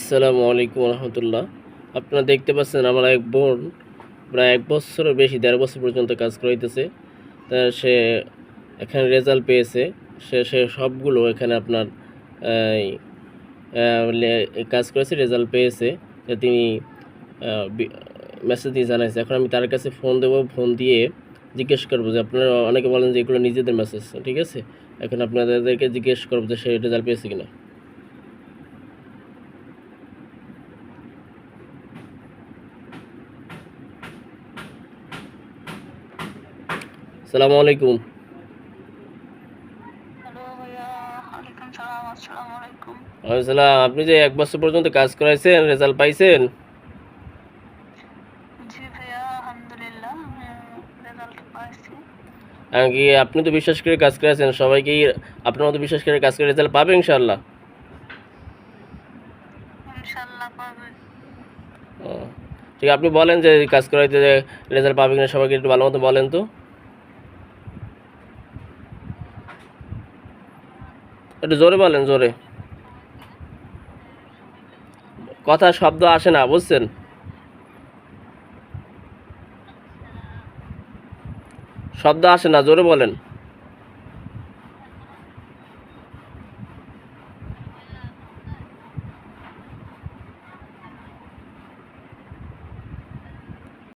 আসসালামু আলাইকুম রহমতুল্লাহ। আপনারা দেখতে পাচ্ছেন আমার এক বোন প্রায় ১ বছরের বেশি ১.৫ বছর পর্যন্ত কাজ করাইতেছে। তা সে এখানে রেজাল্ট পেয়েছে। সে সবগুলো এখানে আপনার এই কাজ করেছে, রেজাল্ট পেয়েছে। তিনি মেসেজ দিয়ে জানাইছে। এখন আমি তার কাছে ফোন দেবো, ফোন দিয়ে জিজ্ঞেস করবো যে আপনারা অনেকে বলেন যে এগুলো নিজেদের মেসেজ, ঠিক আছে? এখন আপনাদেরকে জিজ্ঞেস করবো যে সে রেজাল্ট পেয়েছে কিনা। আসসালামু আলাইকুম। আসসালাম। আপনি যে ১ বছর পর্যন্ত কাজ করাইছেন, রেজাল্ট পাইছেন? কি আপনি তো বিশ্বাস করে কাজ করেছেন, সবাইকেই আপনার মতো বিশ্বাস করে কাজ করে রেজাল্ট পাবে ইনশাআল্লাহ? ও, ঠিক। আপনি বলেন যে কাজ করাইতে যে রেজাল্ট পাবে কিনা, সবাইকে একটু ভালো মতো বলেন তো। একটু জোরে বলেন, জোরে। কথা শব্দ আসে না, বুঝছেন? শব্দ আসে না, জোরে বলেন।